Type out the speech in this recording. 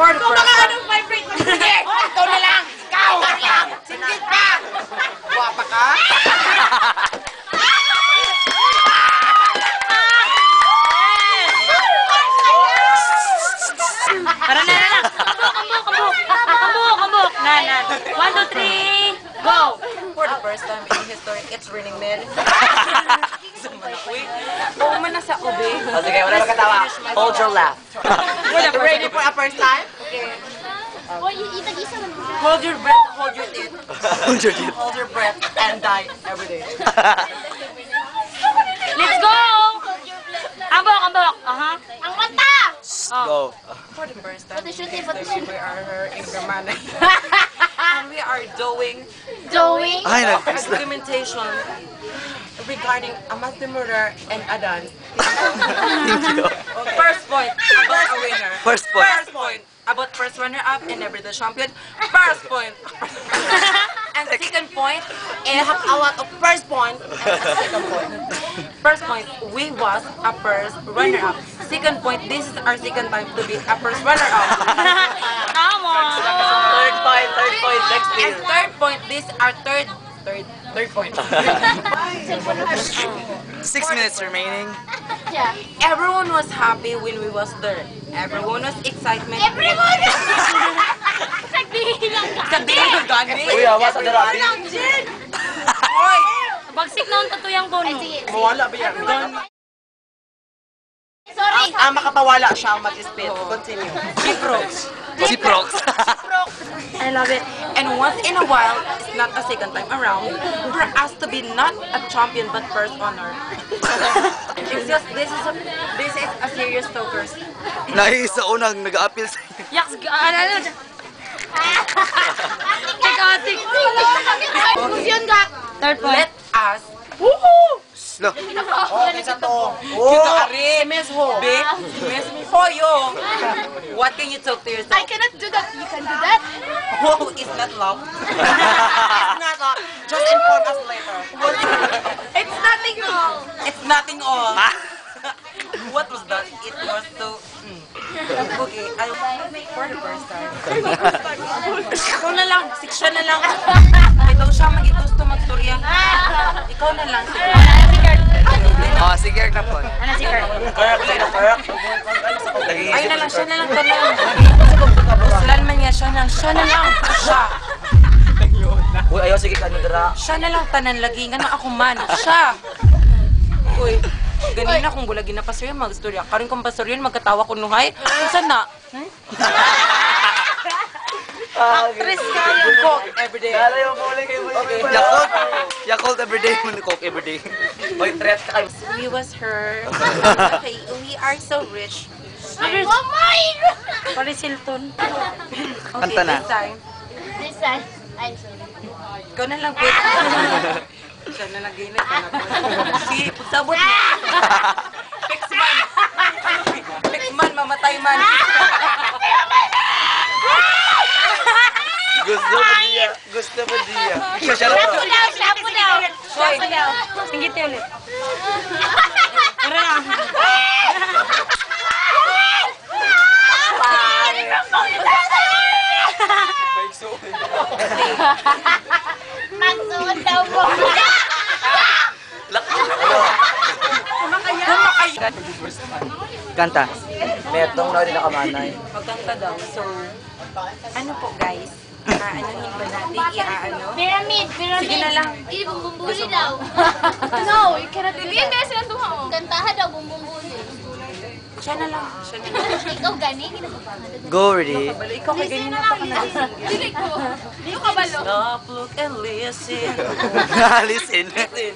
For the Kung first baka time. anong vibrate mo, sige! Ikaw na lang! Ikaw! Singkit ka! Guwapa ka? Tara na. Kambuk. Nan. 1, 2, 3, go! For the first time in history, it's raining men. Oo man na sa ube. O sige, wala magkatawa. Hold your laugh. Ready for a first time? Okay. Hold your breath, hold your teeth. Hold your teeth. Hold your breath and die every day. Let's go! Kambuk. Aha. Ang mata! Go. For the first time, Photoshoot. we are here in Gramana. And we are doing Doing. Ay, a documentation regarding Amat Murder and Adan. First point about a winner. First point. First point about first runner-up and never the champion. First point. And second point, have a lot of first point. And second point. First point, we was a first runner-up. Second point, this is our second time to be a first runner-up. Come on! Third point. Next And please. third point, this is our third point. 6 minutes remaining. Yeah. Everyone was happy when we was there. Everyone was excitement. Everyone! Nagbihilang ka. Sabihin ko gani. Uy, awa sa darabi. Hoy! Bagsik na ang tatuyang ko, Ay, no? sige. Mawala ba yan? Sorry. Makapawala siya ang mag-spit. Continue. Si Prox. I love it. And once in a while, it's not a second time around, for us to be not a champion but first honor. It's just, this is a serious focus. Naisa unang nag-appeal sa inyo. Yaks, ano? Atik. Confusion ka. Third point. Let us Lo. Kita Ari, Miss Ho. Miss Hoyo. What can you talk to yourself? I cannot do that. You can do that. Whoa, is that love? It's not love. Just inform us later. It's nothing all. It's nothing all. What was that? It was so... Okay, for the first time. Ikaw na lang. Siya na lang. Ikaw siya mag-itusto magstorya. Ikaw na lang. Oh, sige na po. Ano si Kurt? Ay na lang, siya na lang tanan. Uslan man niya, siya na lang. Siya. Uy, ayaw sige ka nidra. Siya na lang tanan lagi. Nga na ako man. Siya. Uy, ganina kung bulagi na pastoryan, mag-storya. Karin kong pastoryan, magkatawa ko nuhay. Saan na? Actress ka yung coke everyday. Lalayo mo ulit kayo. Yakult everyday. Coke everyday. Uy, threat ka kayo. We was her. Okay, we are so rich. Oh mine! Paris Hilton. Okay, Kanta na. this time. This time. I'm sorry. Ikaw na lang, Pete. Siya na lang ginit. Sige, pagsabot mo. Fix man. Fix man, mamatay man. Gusto mo diya. Siya Shampoo daw. Soy. Singgit ulit. Tara na. Magsuot daw mo. Kanta. Metong na rin nakamanay. Magkanta daw. So, ano po guys? Anuhin ba natin? Iaano? Pyramid. Sige na lang. Hindi, bumbumbuli daw. No, you cannot do that. Hindi, sila tumaw. Kantahan daw, bumbumbuli. Siya na lang. Siya na lang. Ikaw gani, Go, ready? Balo, ikaw kay ganyan na pa ka na. Dili ko. Ikaw kabalo. Stop, look, and listen. Listen. Listen.